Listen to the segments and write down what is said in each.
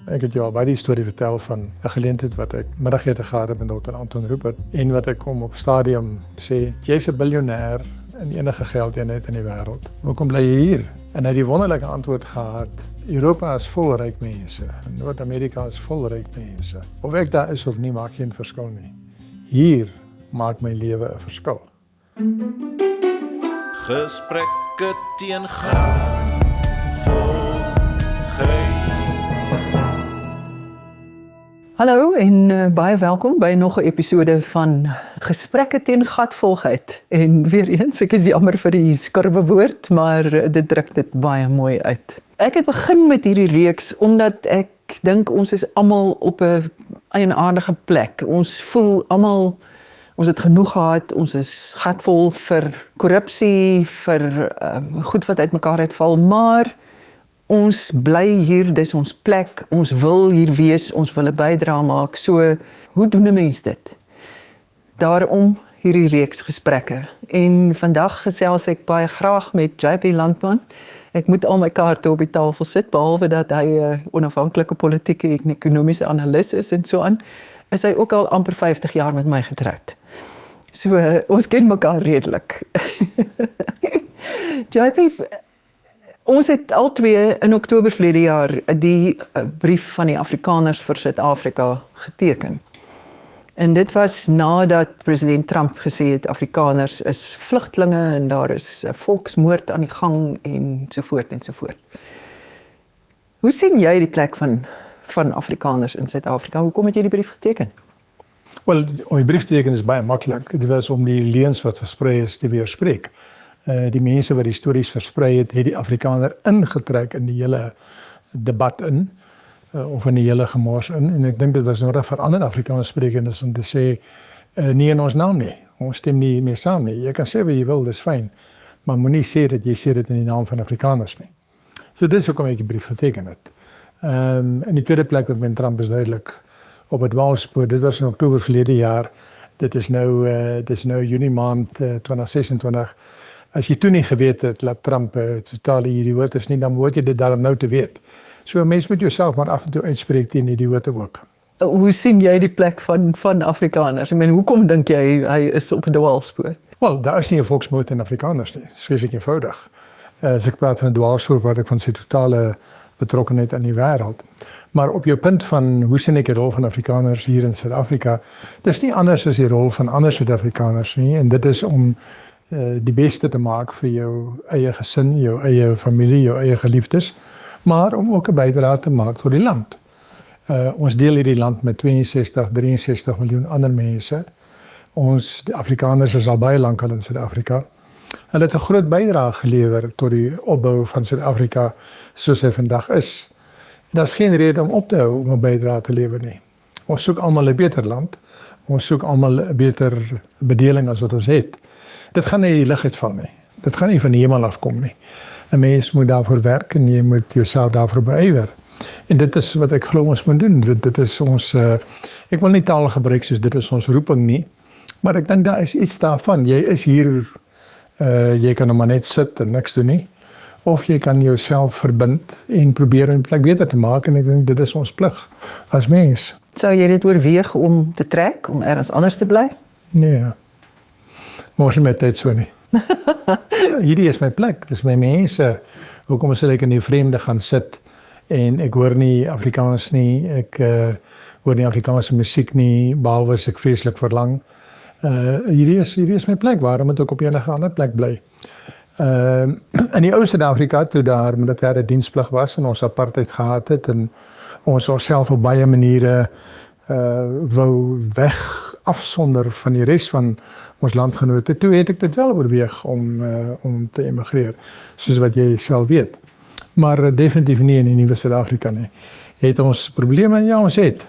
Ek het jou al baie die storie vertel van 'n geleentheid wat ek middagete gehad het met Dr. Anton Rupert en wat ek hom op stadium sê, jy's 'n biljoenêr en enige geld jy net in die wêreld. Hoekom bly jy hier? En hy het die wonderlike antwoord gehad, Europa is vol ryk mense, Noord-Amerika is vol ryk mense. Of ek daar is of nie, maak geen verskil nie. Hier maak my lewe 'n verskil. Gesprekke teen graad vol geheim. Hallo en baie welkom by nog 'n episode van Gesprekke teen Gatvolgheid. En weer eens, ek is jammer vir die skurwe woord, maar dit druk dit baie mooi uit. Ek het begin met hierdie reeks omdat ek dink ons is almal op 'n eienaardige plek. Ons voel almal ons het genoeg gehad, ons is gatvol vir korrupsie, vir goed wat uitmekaar uitval, maar ons bly hier, dis ons plek, ons wil hier wees, ons wil 'n bydrae maak. So, hoe doen 'n mens dit? Daarom hierdie reeks gesprekke. En vandag gesels ek baie graag met JP Landman. Ek moet al my kaarte op die tafel sit, behalwe dat hy 'n onafhanklike politieke en ekonomiese analis is en so aan, is hy ook al amper 50 jaar met my getroud. So, ons ken mekaar redelik. JP, ons het albei in Oktober verlede jaar die brief van die Afrikaners vir Suid-Afrika geteken. En dit was nadat president Trump gesê het Afrikaners is vlugtelinge en daar is 'n volksmoord aan die gang en so voort en so voort. Hoe sien jy die plek van Afrikaners in Suid-Afrika? Hoekom het jy die brief geteken? Wel, om die brief te teken is baie maklik. Dit was om die leuns wat versprei is te weerspreek. Die mense wat die stories versprei het die Afrikaner ingetrek in die hele debat in, of in die hele gemors in, en ek dink dit was nodig vir ander Afrikaans sprekers om te sê, nie in ons naam nie, ons stem nie meer saam nie, jy kan sê wat jy wil, dis fyn, maar moenie sê dat jy sê dit in die naam van Afrikaners nie. So dit is hoekom ek die brief geteken het. In die tweede plek met Trump is duidelik op het dwaalspoor, dit was in Oktober verlede jaar, dit is nou Junie maand 2026, as jy toe nie geweet het dat Trump totale idioot is nie, dan moet jy dit daarom nou te weet. So 'n mens moet jouself maar af en toe uitspreek teen idiote ook. Hoe sien jy die plek van Afrikaners? Ek meen, hoekom dink jy hy is op 'n dwaalspoor? Wel, daar is nie 'n volksmoord in Afrikaners nie. Dis vreeslik eenvoudig. As ek praat van 'n dwaalspoor, praat ek van sy totale betrokkenheid aan die wêreld. Maar op jou punt van hoe sien ek die rol van Afrikaners hier in Suid-Afrika, dis nie anders as die rol van ander Suid-Afrikaners nie, en dit is om die beste te maak vir jou eie gesin, jou eie familie, jou eie geliefdes, maar om ook 'n bydrae te maak tot die land. Ons deel hierdie land met 62, 63 miljoen ander mense. Die Afrikaners is al baie lank al in Suid-Afrika. Hulle het 'n groot bydrae gelewer tot die opbou van Suid-Afrika soos hy vandag is. En daar's geen rede om op te hou om 'n bydrae te lewer nie. Ons soek almal 'n beter land. Ons soek almal 'n beter bedeling as wat ons het. Dit gaan nie die lug uitval nie. Dit gaan nie van die hemel afkom nie. 'n Mens moet daarvoor werk en jy moet jouself daarvoor beywer. En dit is wat ek glo ons moet doen. Dit is ons, ek wil nie taal gebruik soos dit is ons roeping nie, maar ek dink daar is iets daarvan. Jy is hier, jy kan nou maar net sit en niks doen nie, of jy kan jouself verbind en probeer om die plek beter te maak, en ek dink dit is ons plig as mens. Sou jy dit oorweeg om te trek, om ergens anders te bly? Nee, maar ons met tyd so nie. Hierdie is my plek, dis my mense. Hoekom sal ek in die vreemde gaan sit en ek hoor nie Afrikaans nie, ek hoor nie Afrikaanse musiek nie, behalwe as ek vreeslik verlang. Hierdie is my plek, waarom moet ek op enige ander plek bly? In die ou Suid-Afrika, toe daar militêre diensplig was en ons apartheid gehad het en ons onsself op baie maniere wou afsonder van die res van ons landgenote, toe het ek dit wel oorweeg om te emigreer, soos wat jy self weet. Maar definitief nie in die nuwe Suid-Afrika nie. Het ons probleme? Ja, ons het.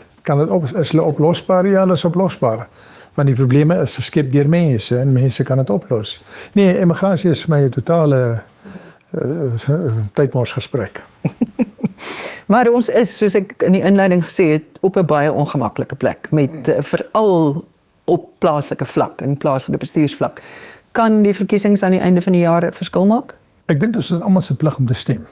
Is hulle oplosbaar? Ja, hulle is oplosbaar. Want die probleme is geskep deur mense en mense kan dit oplos. Nee, emigrasie is my totale tydmorsgesprek. Maar ons is, soos ek in die inleiding gesê het, op 'n baie ongemaklike plek, met veral op plaaslike vlak en plaaslike bestuursvlak. Kan die verkiesings aan die einde van die jaar 'n verskil maak? Ek dink dit is almal se plig om te stem.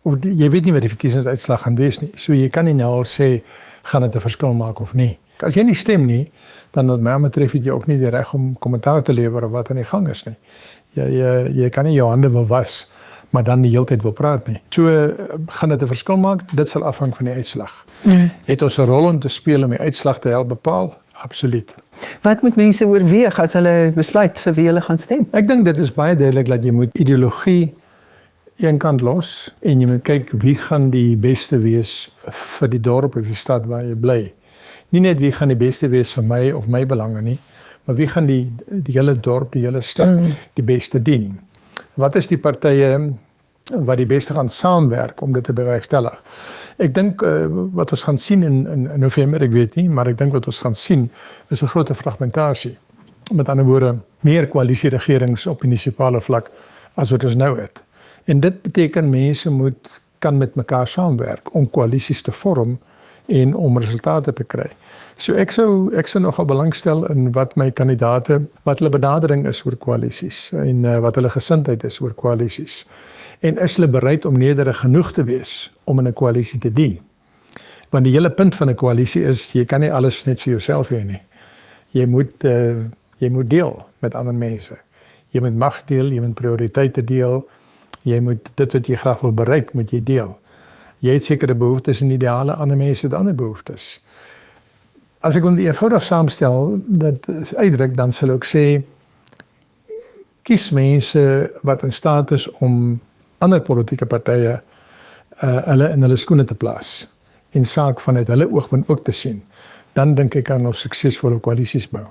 jy weet nie wat die verkiesingsuitslag gaan wees nie. So jy kan nie nou al sê, gaan dit 'n verskil maak of nie. As jy nie stem nie, dan wat my betref het jy ook nie die reg om kommentaar te lewer op wat aan die gang is nie. Jy kan nie jou hande wil was, maar dan die hele tyd wil praat nie. So gaan dit 'n verskil maak, dit sal afhang van die uitslag. Het ons 'n rol om te speel om die uitslag te help bepaal? Absoluut. Wat moet mense oorweeg as hulle besluit vir wie hulle gaan stem? Ek dink dit is baie duidelik dat jy moet ideologie een kant los en jy moet kyk wie gaan die beste wees vir die dorp of die stad waar jy bly. Nie net wie gaan die beste wees vir my of my belange nie, maar wie gaan die hele dorp, die hele stad die beste dien. Wat is die partye wat die beste gaan saamwerk om dit te bewerkstellig? Ek dink wat ons gaan sien in November, ek weet nie, maar ek dink wat ons gaan sien is 'n groot fragmentasie. Met ander woorde, meer koalisieregerings op munisipale vlak as wat ons nou het. En dit beteken mense kan met mekaar saamwerk om koalisies te vorm en om resultate te kry. So ek sou nogal belangstel in wat my kandidate, wat hulle benadering is oor koalisies en wat hulle gesindheid is oor koalisies. En is hulle bereid om nederig genoeg te wees om in 'n koalisie te dien? Want die hele punt van 'n koalisie is, jy kan nie alles net vir jouself hê nie. Jy moet deel met ander mense. Jy moet mag deel, jy moet prioriteite deel, jy moet dit wat jy graag wil bereik, moet jy deel. Jy het sekere behoeftes en ideale, ander mense het ander behoeftes. As ek hom eenvoudig saamstel, dat is uitdruk, dan sal ek sê, kies mense wat in staat is om ander politieke partye hulle in hulle skoene te plaas en saak vanuit hulle oogpunt ook te sien. Dan dink ek kan ons suksesvolle koalisies bou.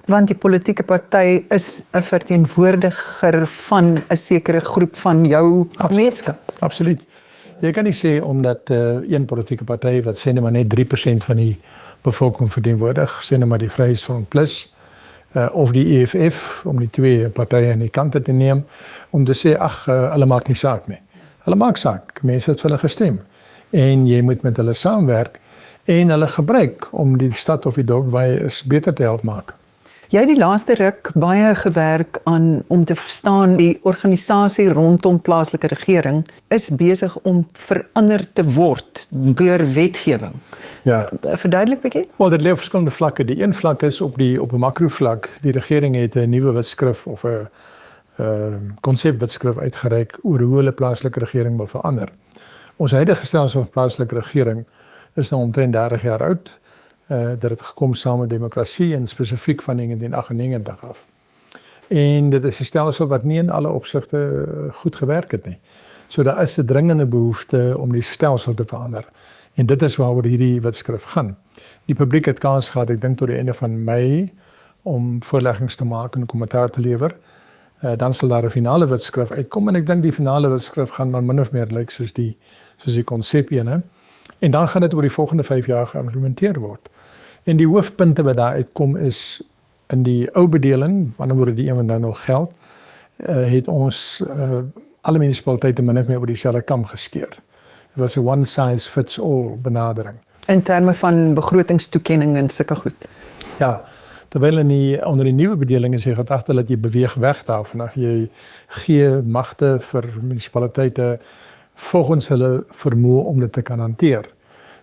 Want die politieke party is 'n verteenwoordiger van 'n sekere groep van jou gemeenskap. Absoluut. Jy kan nie sê omdat een politieke party wat sê maar net 3% van die bevolking verteenwoordig, sê maar die Vryheidsfront Plus, of die EFF, om die twee partye aan die kante te neem, om te sê, hulle maak nie saak nie. Hulle maak saak, mense het vir hulle gestem. En jy moet met hulle saamwerk en hulle gebruik om die stad of die dorp waar jy is beter te help maak. Jy het die laaste ruk baie gewerk aan om te verstaan die organisasie rondom plaaslike regering is besig om verander te word deur wetgewing. Ja. Verduidelik bietjie? Wel, dit lê op verskillende vlakke. Die een vlak is op 'n makrovlak. Die regering het 'n nuwe wetskrif of 'n konsepwetskrif uitgereik oor hoe hulle plaaslike regering wil verander. Ons huidige stelsel van plaaslike regering is nou omtrent 30 jaar oud. Dat het gekom saam met demokrasie en spesifiek van 1998 af. En dit is 'n stelsel wat nie in alle opsigte goed gewerk het nie. So daar is 'n dringende behoefte om die stelsel te verander. En dit is waaroor hierdie wetskrif gaan. Die publiek het kans gehad, ek dink tot die einde van Mei, om voorleggings te maak en kommentaar te lewer. Dan sal daar 'n finale wetskrif uitkom en ek dink die finale wetskrif gaan dan min of meer lyk soos die konsep ene. En dan gaan dit oor die volgende 5 jaar geïmplementeer word. En die hoofpunte wat daar uitkom is in die ou bedeling, wanneer die een wat nou nog geld, het ons alle munisipaliteite min of meer oor dieselfde kam geskeer. Dit was 'n one size fits all benadering. In terme van begrotingstoekenning en sulke goed. Ja, terwyl onder die nuwe bedeling is die gedagte dat jy beweeg weg daarvan. Jy gee magte vir munisipaliteite volgens hulle vermoë om dit te kan hanteer.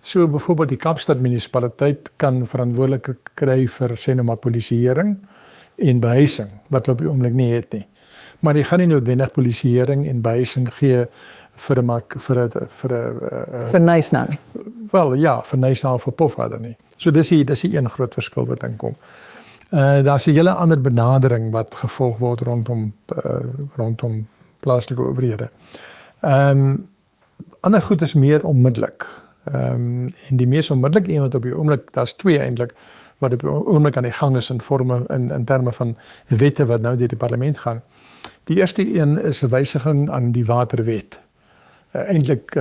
So byvoorbeeld die Kaapstad munisipaliteit kan verantwoordelik kry vir sê nou maar polisieering en behuising, wat hulle op die oomblik nie het nie. Maar jy gaan nie noodwendig polisieering en behuising gee vir 'n Vernuis nou nie. Wel ja, vir Nyasnaal of vir Pofadder nie. So dis die een groot verskil wat inkom. Daar's 'n hele ander benadering wat gevolg word rondom plaaslike owerhede. Ander goed is meer onmiddellik. En die mees onmiddellike een wat op die oomblik, daar's twee eintlik, wat op die oomblik aan die gang is in terme van wette wat nou deur die parlement gaan. Die eerste een is 'n wysiging aan die waterwet. Eintlik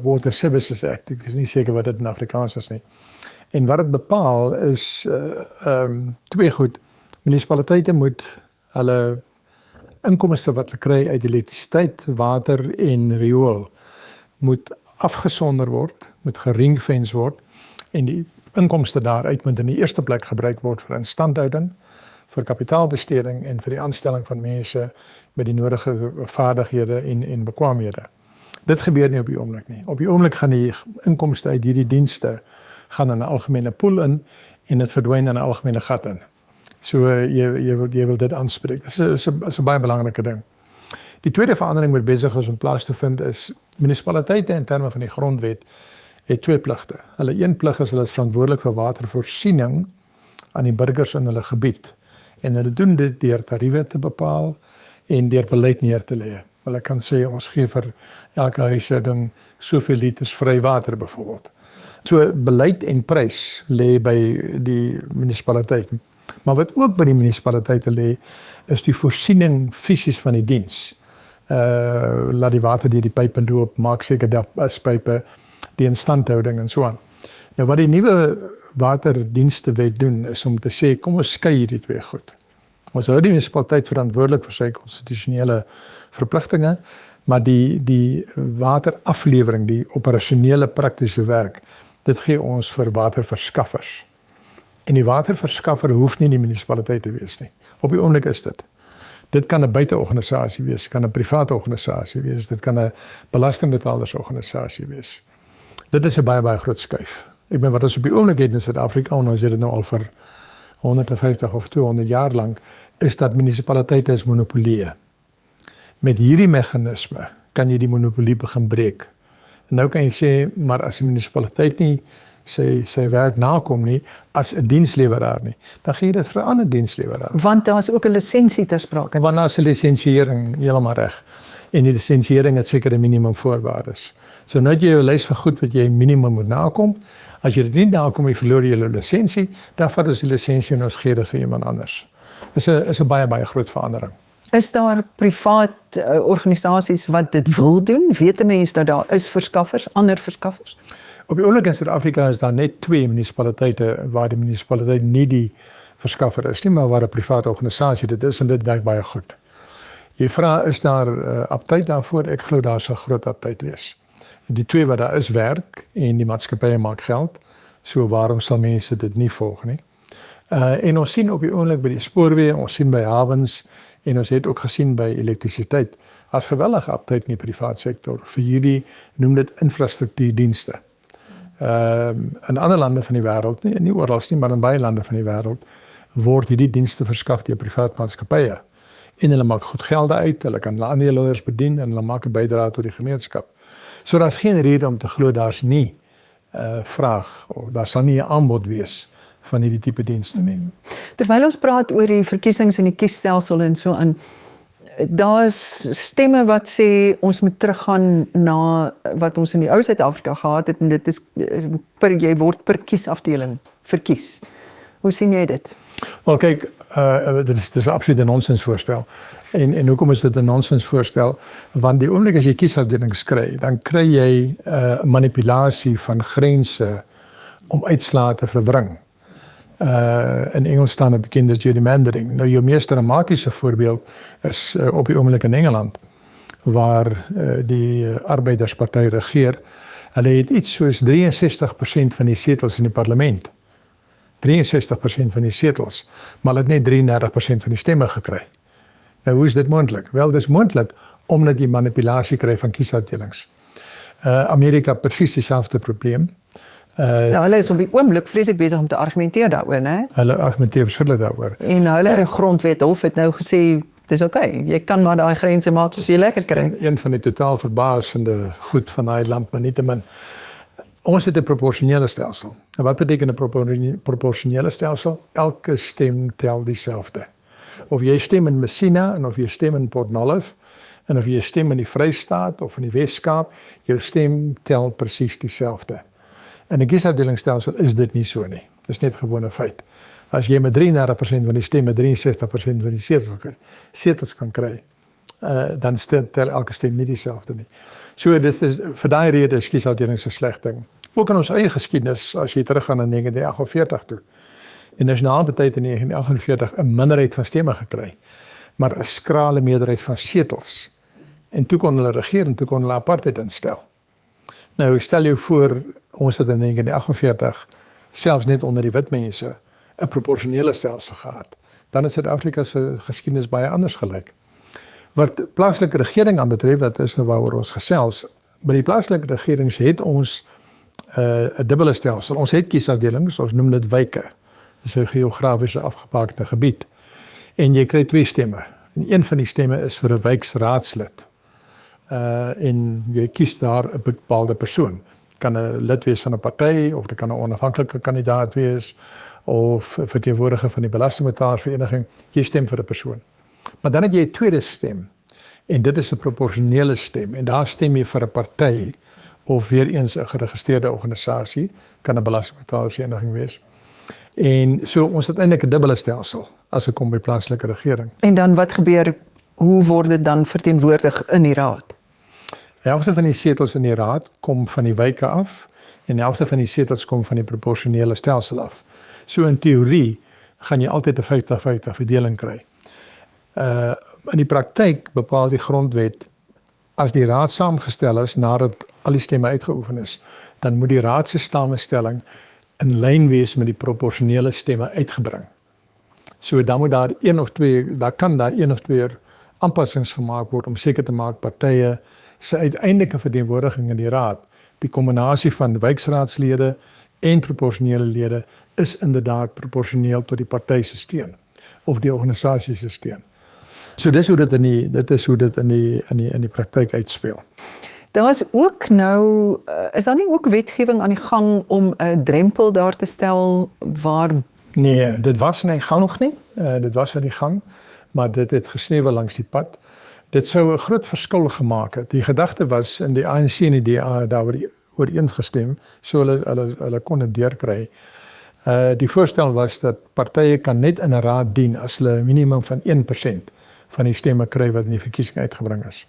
Water Services Act, ek is nie seker wat dit in Afrikaans is nie. En wat dit bepaal is twee goed. Munisipaliteite moet hulle inkomste wat hulle kry uit elektrisiteit, water en riool moet afgesonder word, moet geringfence word en die inkomste daaruit moet in die eerste plek gebruik word vir instandhouding, vir kapitaalbesteding en vir die aanstelling van mense met die nodige vaardighede en bekwaamhede. Dit gebeur nie op die oomblik nie. Op die oomblik gaan die inkomste uit hierdie dienste gaan in 'n algemene pool in en dit verdwyn in 'n algemene gat in. So jy wil dit aanspreek. Dit is 'n baie belangrike ding. Die tweede verandering wat besig is om plaas te vind is munisipaliteite in terme van die grondwet het 2 pligte. Hulle een plig is hulle is verantwoordelik vir watervoorsiening aan die burgers in hulle gebied. En hulle doen dit deur tariewe te bepaal en deur beleid neer te lê. Hulle kan sê ons gee vir elke huishouding soveel liters vry water byvoorbeeld. So beleid en prys lê by die munisipaliteit. Maar wat ook by die munisipaliteite lê, is die voorsiening fisies van die diens. Laat die water deur die pype loop, maak seker dat aspype, die instandhouding en so aan. Nou wat die nuwe waterdienste wet doen is om te sê kom ons skei hierdie 2 goed. Ons hou die munisipaliteit verantwoordelik vir sy konstitusionele verpligtinge, maar die wateraflewering, die operasionele praktiese werk, dit gee ons vir waterverskaffers. En die waterverskaffer hoef nie die munisipaliteit te wees nie. Op die oomblik is dit. Dit kan 'n buiteorganisasie wees, kan 'n private organisasie wees, dit kan 'n belastingbetalersorganisasie wees. Dit is 'n baie groot skuif. Ek bedoel wat ons op die oomblik het in Suid-Afrika, en ons het dit nou al vir 150 of 200 jaar lank, is dat munisipaliteite is monopolieë. Met hierdie meganisme kan jy die monopolie begin breek. En nou kan jy sê, maar as die munisipaliteit nie sy werk nakom nie, as 'n diensleweraar nie, dan gee jy dit vir 'n ander diensleweraar. Want daar is ook 'n lisensie ter sprake. Want daar is 'n lisensiering heeltemal reg. En die lisensiering het sekere minimum voorwaardes. So nou het jy jou lys van goed wat jy minimum moet nakom. As jy dit nie nakom, jy verloor jy jou lisensie, dan vat ons die lisensie en ons gee dit vir iemand anders. Is 'n baie groot verandering. Is daar privaat organisasies wat dit wil doen? Weet 'n mens dat daar is verskaffers, ander verskaffers? Op die oomblik in Suid-Afrika is daar net 2 munisipaliteite waar die munisipaliteit nie die verskaffer is nie, maar waar 'n private organisasie dit is en dit werk baie goed. Jy vra, is daar aptyd daarvoor? Ek glo daar sal groot aptyd wees. Die 2 wat daar is werk en die maatskappye maak geld, so waarom sal mense dit nie volg nie? En ons sien op die oomblik by die spoorweë, ons sien by hawens en ons het ook gesien by elektrisiteit, as geweldige aptyd in die private sektor vir hierdie, noem dit infrastruktuurdienste. In ander lande van die wêreld, nie oral nie, maar in baie lande van die wêreld, word hierdie dienste verskaf deur private maatskappye. En hulle maak goed gelde uit, hulle kan aandeelhouers bedien en hulle maak 'n bydrae tot die gemeenskap. So daar's geen rede om te glo daar's nie vraag of daar sal nie 'n aanbod wees van hierdie tipe dienste nie. Terwyl ons praat oor die verkiesings en die kiesstelsel en so aan, daar's stemme wat sê ons moet teruggaan na wat ons in die ou Suid-Afrika gehad het en dit is jy word per kiesafdeling verkies. Hoe sien jy dit? Wel kyk, dit is absoluut 'n nonsensvoorstel. En hoekom is dit 'n nonsensvoorstel? Want die oomblik as jy kiesafdelings kry, dan kry jy manipulasie van grense om uitslae te verwring. In Engels staan 'n bekende gerrymandering. Nou jou mees dramatiese voorbeeld is op die oomblik in Engeland, waar die Arbeidersparty regeer. Hulle het iets soos 63% van die setels in die parlement. 63% van die setels, maar hulle het net 33% van die stemme gekry. Nou hoe is dit moontlik? Wel, dit is moontlik omdat jy manipulasie kry van kiesafdelings. Amerika presies dieselfde probleem. Nou, hulle is op die oomblik vreeslik besig om te argumenteer daaroor, né? Hulle argumenteer verskillend daaroor. En hulle grondwet hof het nou gesê dis oké, jy kan maar daai grense maak soos jy lekker kry. Een van die totaal verbasende goed van daai land, maar nietemin. Ons het 'n proporsionele stelsel. En wat beteken 'n proporsionele stelsel? Elke stem tel dieselfde. Of jy stem in Messina en of jy stem in Port Nolloth en of jy stem in die Vrystaat of in die Wes-Kaap, jou stem tel presies dieselfde. In 'n kiesafdelingsstelsel is dit nie so nie. Dis net gewone feit. As jy met 33% van die stemme 63% van die setels kan kry, dan tel elke stem nie dieselfde nie. So dit is vir daai rede is kiesafdelings 'n sleg ding. Ook in ons eie geskiedenis, as jy teruggaan na 1948 toe. Die Nasionale Party het in 1948 'n minderheid van stemme gekry, maar 'n skrale meerderheid van setels. En toe kon hulle regeer en toe kon hulle apartheid instel. Nou stel jou voor, ons het in 1948 selfs net onder die wit mense 'n proporsionele stelsel gehad. Dan is Suid-Afrika se geskiedenis baie anders gelyk. Wat plaaslike regering aanbetref, dat is nou waaroor ons gesels, by die plaaslike regerings het ons 'n dubbele stelsel. Ons het kiesafdelings, ons noem dit wyke. Dis 'n geografiese afgepakte gebied. En jy kry 2 stemme. En een van die stemme is vir 'n wijksraadslid. En jy kies daar 'n bepaalde persoon. Kan 'n lid wees van 'n party of dit kan 'n onafhanklike kandidaat wees of 'n verteenwoordiger van die belastingbetalersvereniging. Jy stem vir 'n persoon. Maar dan het jy 'n tweede stem. En dit is 'n proporsionele stem. En daar stem jy vir 'n party of weer eens 'n geregistreerde organisasie, kan 'n belastingbetalersvereniging wees. En so ons het eintlik 'n dubbele stelsel as dit kom by plaaslike regering. En dan wat gebeur, hoe word dit dan verteenwoordig in die raad? Die helfte van die setels in die raad kom van die wyke af en die helfte van die setels kom van die proporsionele stelsel af. So in teorie gaan jy altyd 'n 50-50 verdeling kry. In die praktyk bepaal die grondwet as die raad saamgestel is nadat al die stemme uitgeoefen is, dan moet die raad se samestelling in lyn wees met die proporsionele stemme uitgebring. So dan moet daar kan daar een of twee aanpassings gemaak word om seker te maak partye se uiteindelike verteenwoordiging in die raad, die kombinasie van wijksraadslede en proporsionele lede is inderdaad proporsioneel tot die party se steun of die organisasie se steun. So dis hoe dit in die praktyk uitspeel. Daar is ook nou, is daar nie ook wetgewing aan die gang om 'n drempel daar te stel waar... Nee, dit was in die gang nog nie. Dit was in die gang, maar dit het gesneeuwel langs die pad. Dit sou 'n groot verskil gemaak het. Die gedagte was in die ANC en die DA daaroor ooreengestem, so hulle kon dit deurkry. Die voorstel was dat partye kan net in 'n raad dien as hulle 'n minimum van 1% van die stemme kry wat in die verkiesing uitgebring is.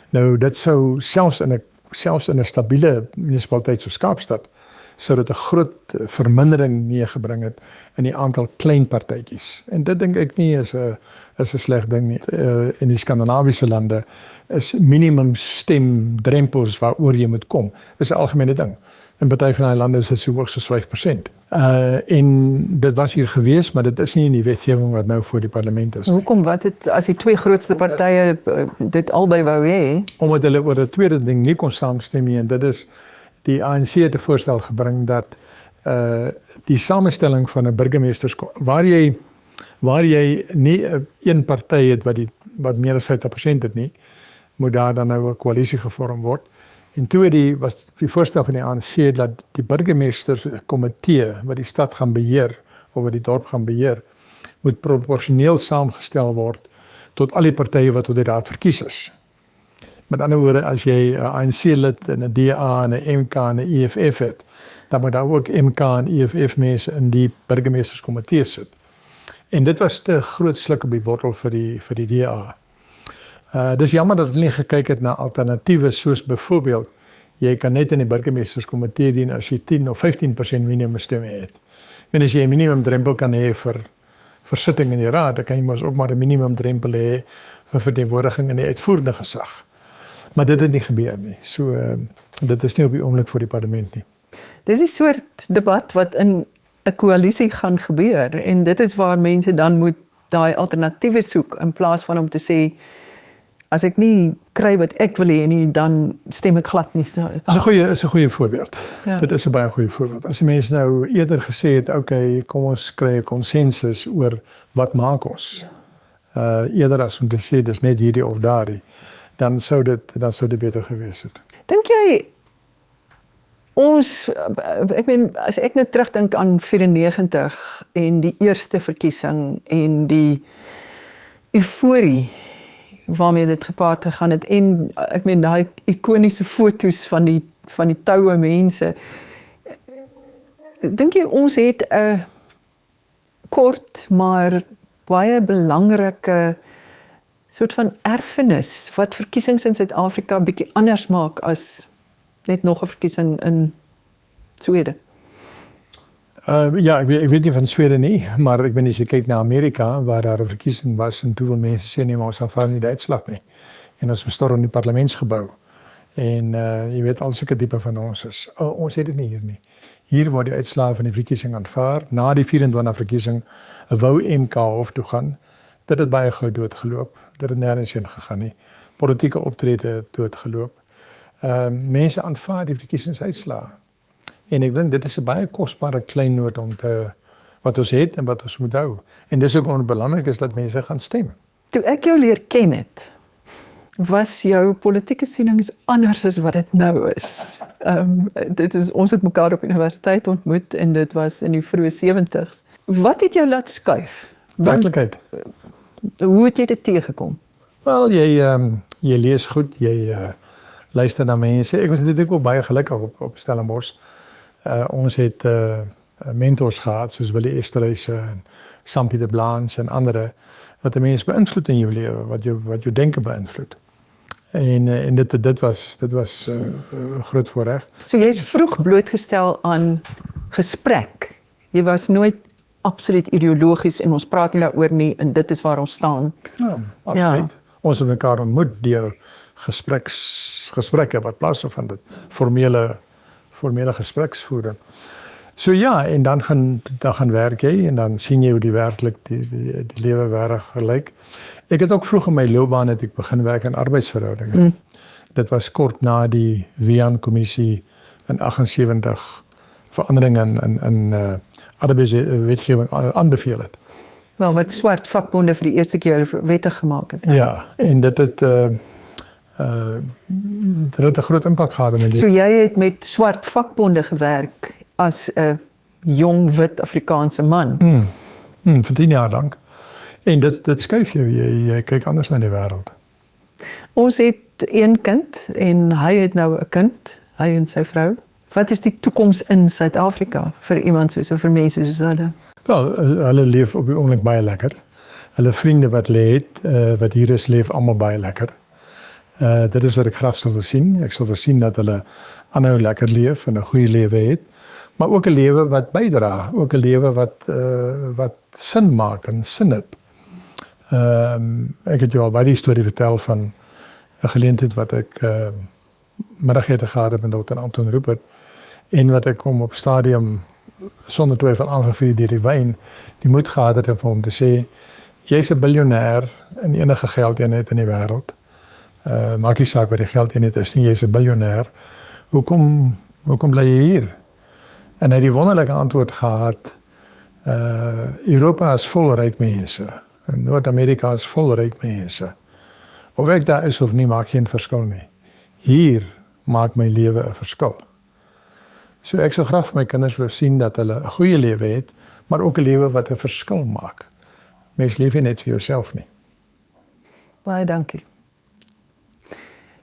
Nou dit sou selfs in 'n stabiele munisipaliteit soos Kaapstad sou dit 'n groot vermindering meegebring het in die aantal klein partytjies. En dit dink ek nie is 'n sleg ding nie. In die Skandinawiese lande is minimum stemdrempels waaroor jy moet kom. Dis 'n algemene ding. In party van die lande is dit so hoog soos 5%. En dit was hier gewees, maar dit is nie in die wetgewing wat nou voor die parlement is. Hoekom wat het as die 2 grootste partye dit albei wou hê? Omdat hulle oor 'n tweede ding nie kon saamstem nie, en dit is die ANC het 'n voorstel gebring dat die samestelling van 'n burgemeesters waar jy nie een party het wat meer as 50% het nie, moet daar dan nou 'n koalisie gevorm word. En toe was die voorstel van die ANC dat die burgemeesters komitee wat die stad gaan beheer of wat die dorp gaan beheer, moet proporsioneel saamgestel word tot al die partye wat tot die raad verkies is. Met ander woorde, as jy 'n ANC-lid en 'n DA en 'n MK en 'n EFF het, dan moet daar ook MK en EFF mense in die burgemeesterskomitee sit. En dit was te groot sluk op die bottel vir die DA. Dis jammer dat hulle nie gekyk het na alternatiewe soos byvoorbeeld, jy kan net in die burgemeesterskomitee dien as jy 10 of 15% minimum stemme het. En as jy 'n minimum drempel kan hê vir sitting in die raad, dan kan jy mos ook maar 'n minimum drempel hê vir verteenwoordiging in die uitvoerende gesag. Maar dit het nie gebeur nie. So dit is nie op die oomblik vir die parlement nie. Dis 'n soort debat wat in 'n koalisie gaan gebeur en dit is waar mense dan moet daai alternatiewe soek in plaas van om te sê as ek nie kry wat ek wil hê nie, dan stem ek glad nie. Dis 'n goeie voorbeeld. Ja. Dit is 'n baie goeie voorbeeld. As die mense nou eerder gesê het, okay, kom ons kry 'n konsensus oor wat maak ons. Eerder as om te sê dis net hierdie of daardie, dan sou dit beter gewees het. Dink jy ek meen as ek nou terugdink aan 94 en die eerste verkiesing en die euforie waarmee dit gepaard gegaan het en ek meen daai ikoniese foto's van die toue mense. Dink jy ons het 'n kort maar baie belangrike soort van erfenis wat verkiesings in Suid-Afrika 'n bietjie anders maak as net nog 'n verkiesing in Swede? Ja, ek weet nie van Swede nie, maar ek ben as jy kyk na Amerika, waar daar 'n verkiesing was en toe wil mense sê nee, maar ons aanvaar nie die uitslag nie. En ons bestorm die parlementsgebou. En jy weet al sulke tipe van ons is. Ons het dit nie hier nie. Hier word die uitslae van die verkiesing aanvaar. Na die 24 verkiesing wou MK hof toe gaan. Dit het baie gou doodgeloop. Dit het nêrens heen gegaan nie. Politieke optrede het doodgeloop. Mense aanvaar die verkiesingsuitslae. En ek dink dit is 'n baie kosbare kleinoot om wat ons het en wat ons moet hou. En dis ook belangrik is dat mense gaan stem. Toe ek jou leer ken het, was jou politieke sienings anders as wat dit nou is. Ons het mekaar op universiteit ontmoet en dit was in die vroeë 70's. Wat het jou laat skuif? Werklikheid. Hoe het jy dit teëgekom? Wel, jy lees goed, jy luister na mense. Ek was natuurlijk ook baie gelukkig op Stellenbosch. Ons het mentors gehad, soos Willie Esterhuis en Sampie de Blanche en andere, wat 'n mens beïnvloed in jou lewe, wat jou denke beïnvloed. En dit was 'n groot voorreg. So jy is vroeg blootgestel aan gesprek. Jy was nooit absoluut ideologies en ons praat nie daaroor nie en dit is waar ons staan. Ja, absoluut. Ja. Ons het mekaar ontmoet deur gesprekke wat plaasvind, formele gespreksvoering. So ja, en dan gaan werk jy en dan sien jy hoe die werklik die lewe werk gelyk. Ek het ook vroeg in my loopbaan het ek begin werk in arbeidsverhoudinge. Dit was kort na die Wiehan-kommissie in 78 verandering in arbeidswetgewing aanbeveel het. Wel, wat swart vakbonde vir die eerste keer wettig gemaak het. Ja, en dit het 'n groot impak gehad in my lewe. So jy het met swart vakbonde gewerk as 'n jong wit Afrikaanse man. Vir 10 jaar lank. En dit skuif jou, jy kyk anders na die wêreld. Ons het een kind en hy het nou 'n kind, hy en sy vrou. Wat is die toekoms in Suid-Afrika vir iemand vir mense soos hulle? Wel, hulle leef op die oomblik baie lekker. Hulle vriende wat wat hier is, leef almal baie lekker. Dit is wat ek graag sou wil sien. Ek sou wil sien dat hulle aanhou lekker leef en 'n goeie lewe het, maar ook 'n lewe wat bydra, ook 'n lewe wat sin maak en sin het. Ek het jou al baie die storie vertel van 'n geleentheid wat ek middagete gehad het met Dr. Anton Rupert en wat ek hom op stadium sonder twyfel aangevuur deur die wyn, die moed gehad het om hom te sê, jy's 'n biljoenêr in enige geldeenheid in die wêreld. Maak nie saak wat die geldeenheid is nie, jy's 'n biljoenêr. Hoekom bly jy hier? En hy het die wonderlike antwoord gehad, Europa is vol ryk mense. En Noord-Amerika is vol ryk mense. Of ek daar is of nie, maak geen verskil nie. Hier maak my lewe 'n verskil. So ek sou graag vir my kinders wil sien dat hulle 'n goeie lewe het, maar ook 'n lewe wat 'n verskil maak. Mens leef nie net vir jouself nie. Baie dankie.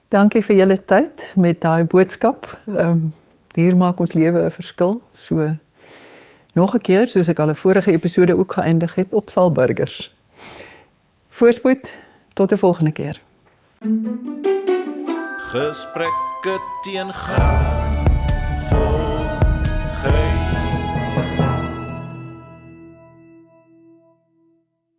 Dankie vir julle tyd met daai boodskap. Hier maak ons lewe 'n verskil. So nog 'n keer, soos ek al 'n vorige episode ook geëindig het, op Salburgers. Voorspoed, tot 'n volgende keer. Gesprekke teen graad vol